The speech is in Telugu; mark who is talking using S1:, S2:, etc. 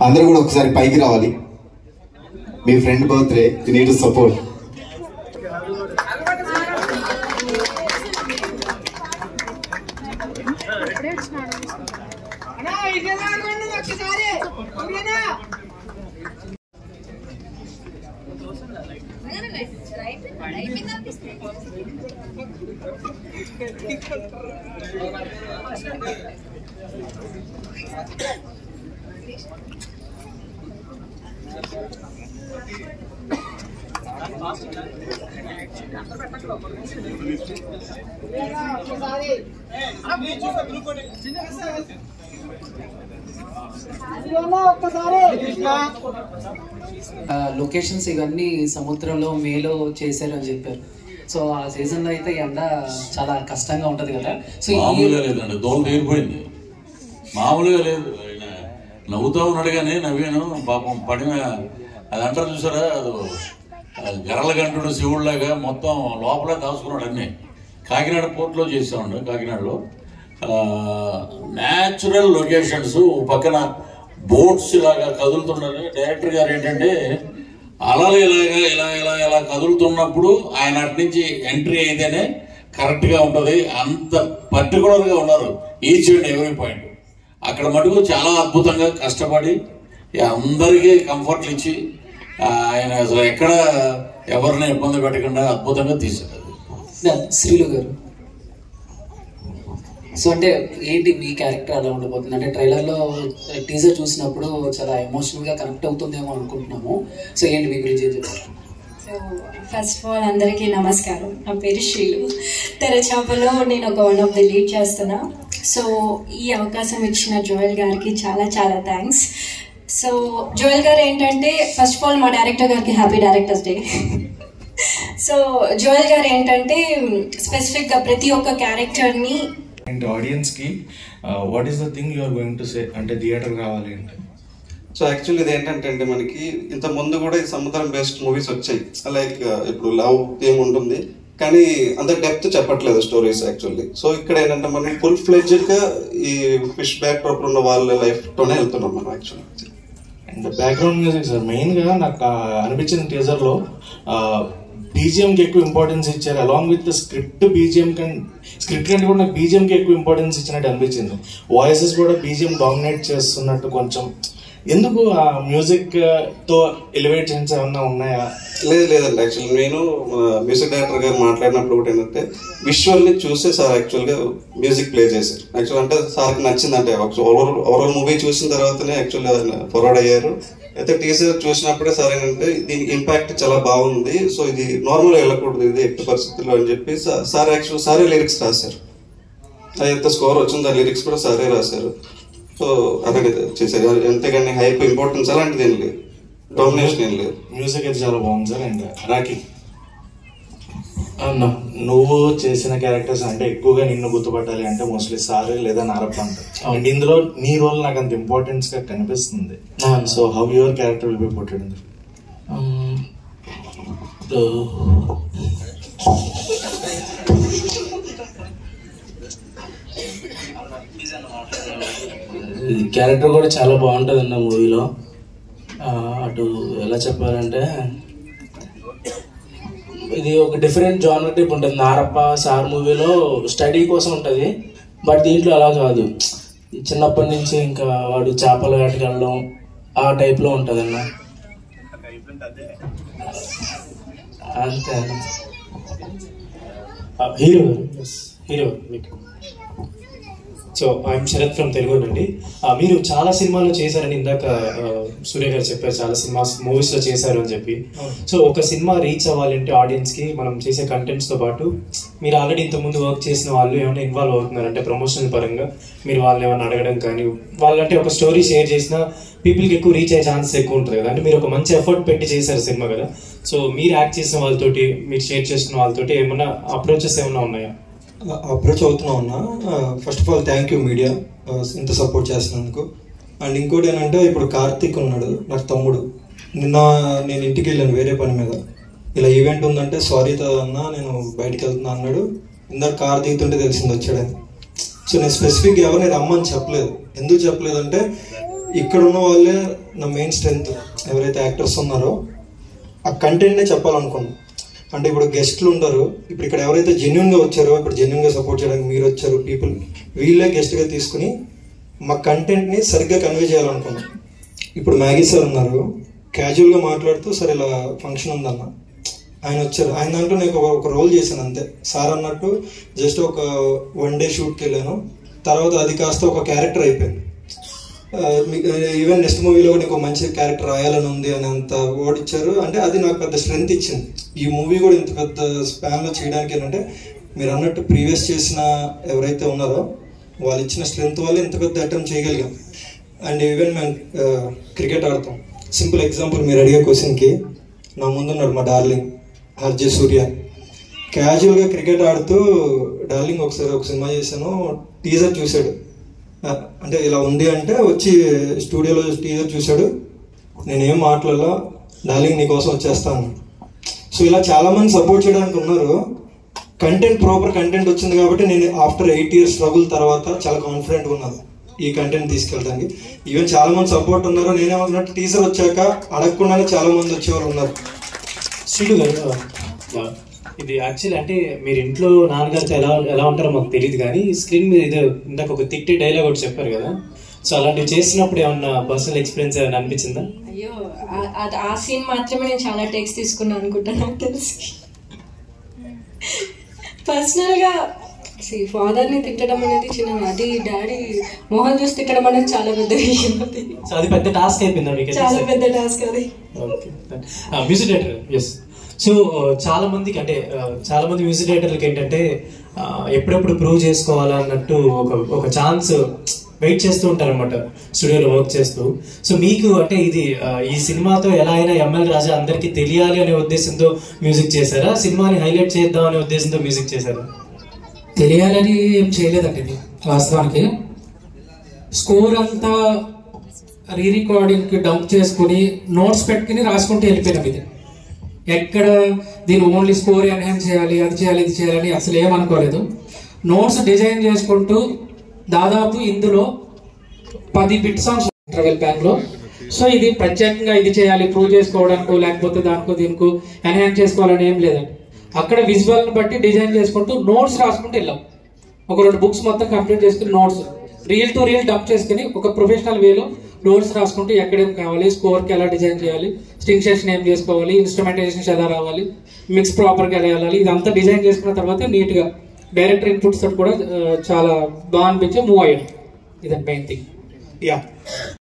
S1: అందరూ కూడా ఒకసారి పైకి రావాలి. మీ friend birthday, you need to support.
S2: Locations ఇవన్నీ సముద్రంలో మేలో చేశారు అని చెప్పారు. సో ఆ సీజన్ లో అయితే ఎండ చాలా కష్టంగా ఉంటది కదా. సో
S3: మామూలుగా లేదండి, దోమ తీరిపోయింది. మామూలుగా లేదు. నవ్వుతూ ఉన్నాడు కానీ నవ్వాను. పాపం పడిన అది అంటారు చూసారా, అది గరల గంటుడు శివుడిలాగా మొత్తం లోపల దాచుకున్నాడు అన్నీ. కాకినాడ పోర్ట్లో చేసామండి. కాకినాడలో న్యాచురల్ లొకేషన్స్, పక్కన బోట్స్ ఇలాగా కదులుతున్నారు. డైరెక్టర్ గారు ఏంటంటే అలలు ఇలా కదులుతున్నప్పుడు ఆయన అటు నుంచి ఎంట్రీ అయితేనే కరెక్ట్గా ఉంటుంది. అంత పర్టికులర్గా ఉన్నారు ఈచ్ అండ్ ఎవ్రీ పాయింట్. అక్కడ మటుకు చాలా అద్భుతంగా కష్టపడి అందరికీ కంఫర్ట్లు ఇచ్చి ఆయన అసలు ఎక్కడ ఎవరిని ఇబ్బంది పెట్టకుండా అద్భుతంగా తీశారు.
S2: శ్రీలు గారు, సో అంటే ఏంటి మీ క్యారెక్టర్ అలా ఉండబోతుంది? అంటే ట్రైలర్లో టీజర్ చూసినప్పుడు చాలా ఎమోషనల్గా కనెక్ట్ అవుతుందేమో అనుకుంటున్నాము. సో ఏంటి మీ గురించి ఏం చెప్తారు?
S4: సో ఫస్ట్ ఆఫ్ ఆల్ అందరికీ నమస్కారం. నా పేరు శ్రీలు. తెరచాపలో నేను ఒక వన్ ఆఫ్ ది లీడ్ చేస్తున్నా. సో ఈ అవకాశం ఇచ్చిన జోయల్ గారికి చాలా చాలా థ్యాంక్స్. సో జోయల్ గారు ఏంటంటే ఫస్ట్ ఆఫ్ ఆల్ మా డైరెక్టర్ గారికి happy directors day. So Joel గారు ఏంటంటే స్పెసిఫిక్గా ప్రతి ఒక్క క్యారెక్టర్ని
S5: అండ్ ఆడియన్స్కి what is the thing you are going to say, అంటే థియేటర్ కావాలి అంటే.
S6: సో యాక్చువల్లీ ఇది ఏంటంటే అండి, మనకి ఇంత ముందు కూడా ఈ సముద్రం బేస్డ్ మూవీస్ వచ్చాయి. లైక్ ఇప్పుడు లవ్ థీమ్ ఉంటుంది కానీ అంత డెప్త్ చెప్పట్లేదు స్టోరీస్ యాక్చువల్లీ. సో ఇక్కడ ఏంటంటే మనం ఫుల్ ఫ్లెడ్జ్డ్ గా ఈ ఫిష్ బ్యాక్ డ్రాప్ ఉన్న వాళ్ళ లైఫ్ తోనే వెళ్తున్నాం మనం actually.
S5: And background music sir మెయిన్గా నాకు అనిపించిన టీజర్లో బీజిఎంకి ఎక్కువ ఇంపార్టెన్స్ ఇచ్చారు. అలాంగ్ విత్ స్క్రిప్ట్ స్క్రిప్ట్ కంటే కూడా నాకు బీజిఎంకి ఎక్కువ ఇంపార్టెన్స్ ఇచ్చినట్టు అనిపించింది. వాయిసెస్ కూడా బీజిఎం డామినేట్ చేస్తున్నట్టు కొంచెం. ఎందుకు ఆ మ్యూజిక్ తో ఎలివేషన్స్ ఏమన్నా ఉన్నాయా?
S6: లేదండి, యాక్చువల్లీ నేను మ్యూజిక్ డైరెక్టర్ గారు మాట్లాడినప్పుడు కూడా ఏంటంటే విజువల్ని చూసే సార్ యాక్చువల్గా మ్యూజిక్ ప్లే చేశారు. యాక్చువల్ అంటే సార్కి నచ్చిందంటే ఓవరాల్ మూవీ చూసిన తర్వాతనే యాక్చువల్గా ఫార్వర్డ్ అయ్యారు. అయితే టీజర్ చూసినప్పుడే సార్ ఏంటంటే దీనికి ఇంపాక్ట్ చాలా బాగుంది, సో ఇది నార్మల్గా వెళ్ళకూడదు ఇది ఎట్టి పరిస్థితుల్లో అని చెప్పి సార్ యాక్చువల్ సారే లిరిక్స్ రాశారు. అది ఎంత స్కోర్ వచ్చిందో ఆ లిరిక్స్ కూడా సారే రాశారు. సో అదే చేశారు. అంతేగాని హైప్ ఇంపార్టెన్స్ అలాంటిది ఏం లేదు, డామినేషన్ ఏం లేదు.
S5: మ్యూజిక్ అయితే చాలా బాగుంది సార్. అండ్ రాఖీ, నువ్వు చేసిన క్యారెక్టర్స్ అంటే ఎక్కువగా నిన్ను గుర్తుపట్టాలి అంటే మోస్ట్లీ సారే లేదా నారప్ప అంటారు. అండ్ ఇందులో నీ రోల్ నాకు అంత ఇంపార్టెన్స్ గా కనిపిస్తుంది. So how your character will be portrayed in
S7: character కూడా చాలా బాగుంటుంది అన్న మూవీలో. అటు ఎలా చెప్పాలంటే ఇది ఒక డిఫరెంట్ జానర్ టైప్ ఉంటుంది. నారప్ప సార్ మూవీలో స్టడీ కోసం ఉంటుంది, బట్ దీంట్లో అలా కాదు. చిన్నప్పటి నుంచి ఇంకా వాడు చేపల వేటకి వెళ్ళడం ఆ టైప్లో ఉంటుంది అన్న. అంతే
S8: hero hero so I'm Sharath from Telugu అండి. మీరు చాలా సినిమాలు చేశారని ఇందాక సూర్య గారు చెప్పారు, చాలా మూవీస్లో చేశారు అని చెప్పి. సో ఒక సినిమా రీచ్ అవ్వాలంటే ఆడియన్స్కి మనం చేసే కంటెంట్స్తో పాటు మీరు ఆల్రెడీ ఇంతకుముందు వర్క్ చేసిన వాళ్ళు ఏమైనా ఇన్వాల్వ్ అవుతున్నారంటే ప్రమోషన్ పరంగా మీరు వాళ్ళని ఏమైనా అడగడం కానీ, వాళ్ళంటే ఒక స్టోరీ షేర్ చేసినా పీపుల్కి ఎక్కువ రీచ్ అయ్యే ఛాన్సెస్ ఎక్కువ ఉంటుంది కదా. అంటే మీరు ఒక మంచి ఎఫర్ట్ పెట్టి చేశారు సినిమా కదా. సో మీరు యాక్ట్ చేసిన వాళ్ళతోటి, మీరు షేర్ చేసిన వాళ్ళతోటి ఏమైనా అప్రోచెస్ ఏమైనా ఉన్నాయా?
S9: అప్రోచ్ అవుతున్నా ఉన్నా. First of all thank you media ఇంత సపోర్ట్ చేసినందుకు. అండ్ ఇంకోటి ఏంటంటే ఇప్పుడు కార్తీక్ ఉన్నాడు నాకు తమ్ముడు. నిన్న నేను ఇంటికి వెళ్ళాను వేరే పని మీద, ఇలా ఈవెంట్ ఉందంటే సారీ అన్న నేను బయటికి వెళ్తున్నా అన్నాడు. ఇందాక కార్ దిగుతుంటే తెలిసింది వచ్చాడని. సో నేను స్పెసిఫిక్గా ఎవరిని రమ్మని చెప్పలేదు. ఎందుకు చెప్పలేదంటే ఇక్కడ ఉన్న వాళ్ళే నా మెయిన్ స్ట్రెంగ్త్. ఎవరైతే యాక్టర్స్ ఉన్నారో ఆ కంటెంట్నే చెప్పాలనుకున్నాను. అంటే ఇప్పుడు గెస్ట్లు ఉండరు, ఇప్పుడు ఇక్కడ ఎవరైతే జెన్యున్గా వచ్చారో, ఇప్పుడు జెన్యున్గా సపోర్ట్ చేయడానికి మీరు వచ్చారు పీపుల్, వీళ్ళే గెస్ట్గా తీసుకుని మా కంటెంట్ని సరిగ్గా కన్వే చేయాలనుకున్నాం. ఇప్పుడు మ్యాగీ సార్ ఉన్నారు, క్యాజువల్గా మాట్లాడుతూ సార్ ఇలా ఫంక్షన్ ఉందన్న, ఆయన వచ్చారు. ఆయన దాంట్లో నేను ఒక రోల్ చేశాను అంతే. సార్ అన్నట్టు జస్ట్ ఒక 1 డే షూట్కి వెళ్ళాను, తర్వాత అది కాస్త ఒక క్యారెక్టర్ అయిపోయింది. ఈవెన్ నెక్స్ట్ మూవీలో కూడా ఇంకో మంచి క్యారెక్టర్ రాయాలని ఉంది అని అంత ఓడిచ్చారు. అంటే అది నాకు పెద్ద స్ట్రెంగ్త్ ఇచ్చింది. ఈ మూవీ కూడా ఇంత పెద్ద స్పాన్లో చేయడానికి ఏంటంటే మీరు అన్నట్టు ప్రీవియస్ చేసిన ఎవరైతే ఉన్నారో వాళ్ళు ఇచ్చిన స్ట్రెంగ్త్ వల్ల ఇంత పెద్ద అటెంప్ట్ చేయగలిగాం. అండ్ ఈవెన్ మేము క్రికెట్ ఆడతాం. సింపుల్ ఎగ్జాంపుల్ మీరు అడిగే క్వశ్చన్కి నా ముందున్నాడు మా డార్లింగ్ ఆర్జే సూర్య. క్యాజువల్గా క్రికెట్ ఆడుతూ డార్లింగ్ ఒకసారి ఒక సినిమా చేశాను, టీజర్ చూశాడు. అంటే ఇలా ఉంది అంటే వచ్చి స్టూడియోలో టీజర్ చూశాడు, నేనేం మాట్లాడాలా, డార్లింగ్ నీకోసం వచ్చేస్తాను. సో ఇలా చాలామంది సపోర్ట్ చేయడానికి ఉన్నారు. కంటెంట్ ప్రాపర్ కంటెంట్ వచ్చింది కాబట్టి నేను ఆఫ్టర్ 8 years స్ట్రగుల్ తర్వాత చాలా కాన్ఫిడెంట్గా ఉన్నాను ఈ కంటెంట్ తీసుకెళ్ళడానికి. ఈవెన్ చాలా మంది సపోర్ట్ ఉన్నారు. నేనేమన్నట్టు టీజర్ వచ్చాక అడగకుండానే చాలా మంది వచ్చేవాళ్ళు ఉన్నారు.
S8: శ్రీలు గారు, ఇది యాక్చువల్ అంటే మీరు ఇంట్లో నాన్నగారితో ఎలా ఉంటారో మాకు తెలియదు, కానీ స్క్రీన్ మీద ఏదో ఇందాక ఒక తిట్టి డైలాగ్ ఒకటి చెప్పారు కదా, సో అలాంటివి చేసినప్పుడు ఏమన్నా పర్సనల్ ఎక్స్పీరియన్స్ ఏమైనా అనిపించిందా?
S4: అయ్యో, ఆ సీన్ మాత్రమే నేను చాలా టేక్స్ తీసుకున్నాను అనుకుంటాను నాకు తెలిసి. పర్సనల్గా ఫాదర్ని తిట్టడం అనేది చిన్న, అది డాడీ మోహన్ చూసి తిట్టడం అనేది చాలా పెద్ద విషయం. అది
S8: సో అది పెద్ద టాస్క్ అయిపోయిందా మీకు?
S4: చాలా పెద్ద టాస్క్ అది.
S8: Music director, yes. సో చాలా మందికి అంటే చాలా మంది మ్యూజిక్ డైరెక్టర్లకి ఏంటంటే ఎప్పుడెప్పుడు ప్రూవ్ చేసుకోవాలన్నట్టు ఒక ఛాన్స్ వెయిట్ చేస్తూ ఉంటారు అనమాట స్టూడియోలో వర్క్ చేస్తూ. సో మీకు అంటే ఇది ఈ సినిమాతో ఎలా అయినా ఎంఎల్ రాజా అందరికీ తెలియాలి అనే ఉద్దేశంతో మ్యూజిక్ చేశారా, సినిమాని హైలైట్ చేద్దాం అనే ఉద్దేశంతో మ్యూజిక్ చేశారా?
S2: తెలియాలని ఏం చేయలేదండి. ఇది వాస్తవానికి స్కోర్ అంతా రీరికార్డింగ్కి డంప్ చేసుకుని నోట్స్ పెట్టుకుని రాసుకుంటూ వెళ్ళిపోయినాం. ఇది ఎక్కడ దీన్ని ఓన్లీ స్కోర్ ఎన్హాన్స్ చేయాలి, అది చేయాలి, ఇది చేయాలని అసలు ఏమనుకోలేదు. నోట్స్ డిజైన్ చేసుకుంటూ దాదాపు ఇందులో 10 బిట్ సాంగ్స్ ట్రావెల్ ప్యాన్లో. సో ఇది ప్రత్యేకంగా ఇది చేయాలి ప్రూవ్ చేసుకోవడానికో లేకపోతే దానికో దీనికో ఎన్హాన్స్ చేసుకోవాలని ఏం లేదండి. అక్కడ విజువల్ని బట్టి డిజైన్ చేసుకుంటూ నోట్స్ రాసుకుంటూ వెళ్ళాం. ఒక 2 బుక్స్ మొత్తం కంప్లీట్ చేసుకుని notes reel to reel dump చేసుకుని ఒక ప్రొఫెషనల్ వేలో నోట్స్ రాసుకుంటూ ఎక్కడేం కావాలి, స్కోర్కి ఎలా డిజైన్ చేయాలి, స్ట్రింగ్ సెక్షన్ ఏం చేసుకోవాలి, ఇన్స్ట్రుమెంటేషన్స్ ఎలా రావాలి, మిక్స్ ప్రాపర్గా ఎలా వెళ్ళాలి, ఇదంతా డిజైన్ చేసుకున్న తర్వాత నీట్గా డైరెక్టర్ ఇన్పుట్స్ తోటి కూడా చాలా బాగా అనిపించి మూవ్ అయ్యాడు. ఇదండి మెయిన్ థింగ్.
S5: యా